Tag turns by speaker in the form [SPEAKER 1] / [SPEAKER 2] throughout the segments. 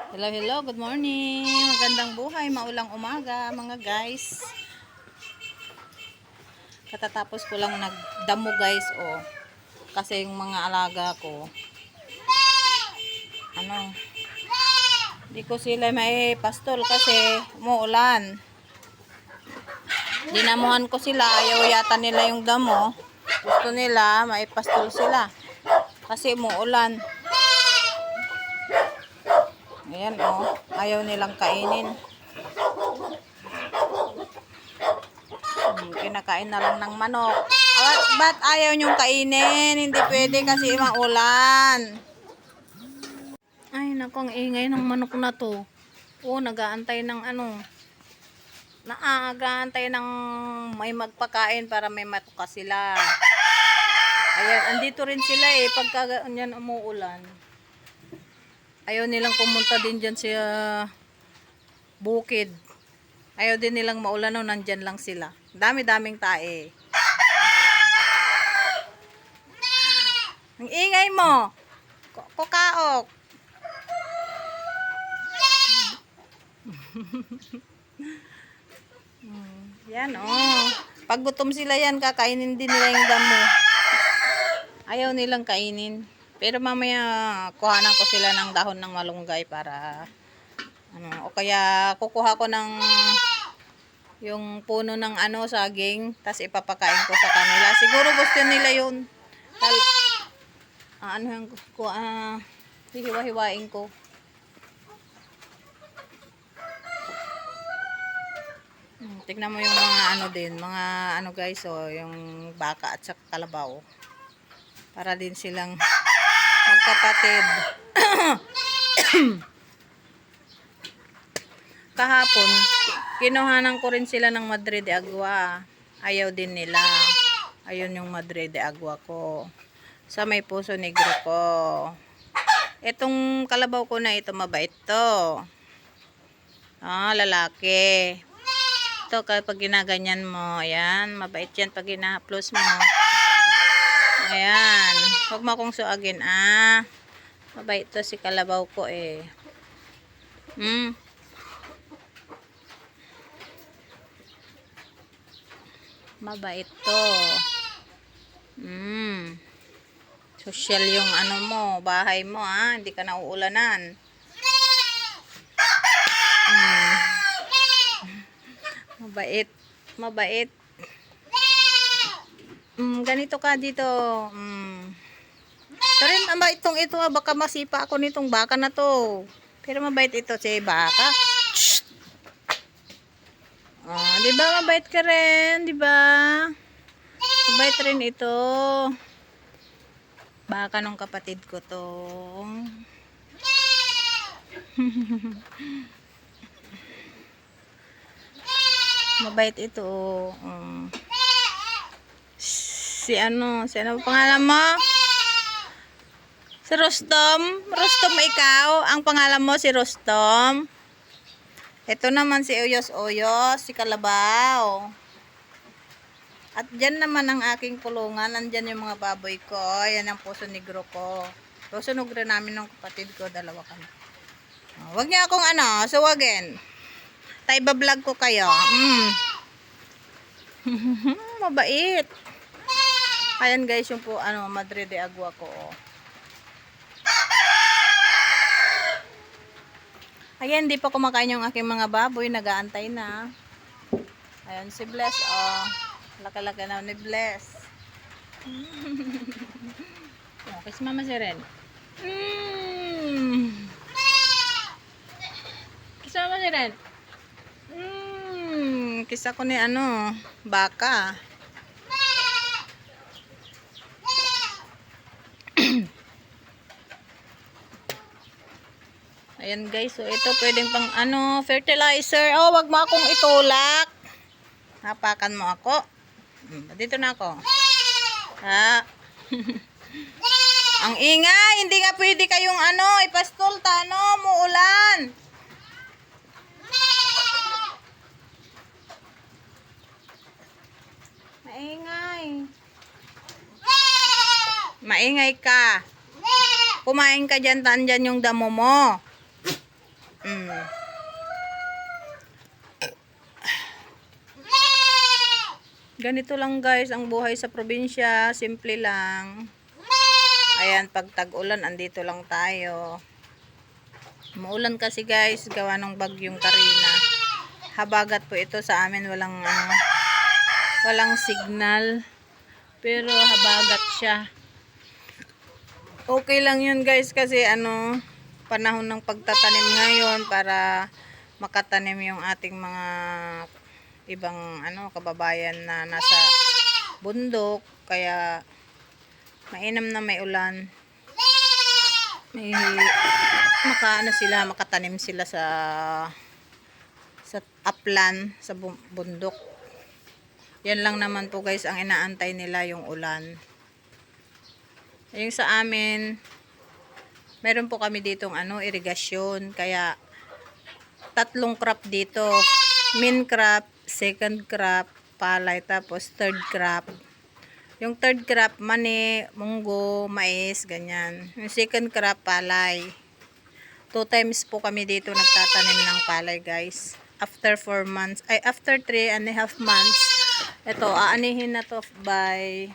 [SPEAKER 1] Hello, hello, good morning. Magandang buhay, maulang umaga mga guys. Katatapos ko lang nagdamo guys, oh. Kasi yung mga alaga ko, di ko sila may pastol kasi umuulan. Dinamuhan ko sila, ayaw yata nila yung damo. Gusto nila may pastol sila kasi umuulan. Ayan, oh, ayaw nilang kainin. Kinakain na lang ng manok. Ba't ayaw nyong kainin? Hindi pwede kasi maulan. Ay, naku, ang ingay ng manok na to. Oh, nag-aantay ng nag-aantay ng may magpakain para may matuka sila. Ayan, andito rin sila eh, pagka yan umuulan. Ayaw nilang pumunta din dyan sa bukid. Ayaw din nilang maulan, no, nandyan lang sila. Dami-daming tae. Ang ingay mo. Kukaok. Yan, oh. Pag gutom sila yan, kakainin din nila yung damo. Ayaw nilang kainin. Pero mamaya, kuhanan ko sila ng dahon ng malunggay para, o kaya kukuha ko ng yung puno ng saging, tas ipapakain ko sa kanila. Siguro gusto nila yun. Hihiwa-hiwain ko. Tignan mo yung mga mga guys, yung baka at saka kalabaw. Para din silang magkapatid. Kahapon, kinuhanan ko rin sila ng Madre de Agua. Ayaw din nila. Ayun yung Madre de Agua ko. Sa may Puso Negro ko. Itong kalabaw ko na ito, mabait to. Lalaki. Ito, kapag ginaganyan mo, ayan, mabait yan pag ginahaplos mo. Ayan. Huwag mo akong suagin, Mabait to si kalabaw ko eh. Mabait to. Social yung bahay mo, hindi ka nauulanan. Mabait. Mabait. Ganito ka dito. Ito rin, ito, baka masipa ako nitong baka na to. Pero mabait ito si baka. Di ba mabait ka rin, di ba? Mabait rin ito. Baka nung kapatid ko to. Mabait ito. Si ano pangalan mo? Si Rostom. Rostom ikaw. Ang pangalan mo si Rostom. Ito naman si Oyos-Oyos, si Kalabaw. At dyan naman ang aking kulungan. Nandyan yung mga baboy ko. Yan ang Puso Negro ko. Puso Negro namin ng kapatid ko. Dalawa kami. Huwag niya akong suwagin. Taiba-vlog ko kayo. Mabait. Ayan guys, yung po Madre de Agua ko. Ayan, hindi pa kumakain yung aking mga baboy. Nag-aantay na. Ayan, si Bless. Laki-laki na ni Bless. Kiss mama si Ren. Kiss mama si Ren. Kiss ako ni baka. Ayan guys, so ito pwedeng pang fertilizer. Wag mo akong itulak. Hapakan mo ako. Dito na ako. Ang ingay, hindi nga pwede kayong ipastol muulan. Maingay. Maingay ka. Kumain ka dyan, tandyan yung damo mo. Mm. Ganito lang guys ang buhay sa probinsya, simple lang. Ayan, pag tag-ulan andito lang tayo. Maulan kasi guys, gawa ng bagyong Karina. Habagat po ito sa amin, walang signal. Pero habagat siya. Okay lang yun guys kasi panahon ng pagtatanim ngayon para makatanim yung ating mga ibang kababayan na nasa bundok, kaya mainam na may ulan. May makatanim sila sa upland, sa bundok. Yan lang naman po guys ang inaantay nila, yung ulan. Yung sa amin, meron po kami ditong irigasyon, kaya 3 crop dito. Main crop, second crop, palay, tapos third crop. Yung third crop, mani, munggo, mais, ganyan. Yung second crop, palay. 2 times po kami dito nagtatanim ng palay guys. After 4 months, after 3.5 months, ito, aanihin na to by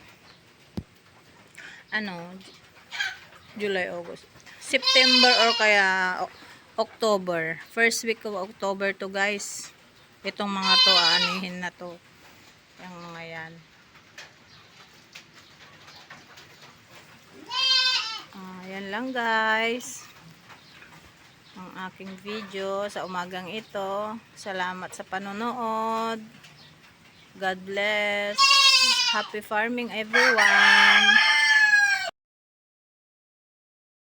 [SPEAKER 1] July, August, September or kaya October. First week of October to guys. Itong mga to, aanihin na to. Yung mga yan. Yan lang guys. Ang aking video sa umagang ito. Salamat sa panonood. God bless. Happy farming everyone.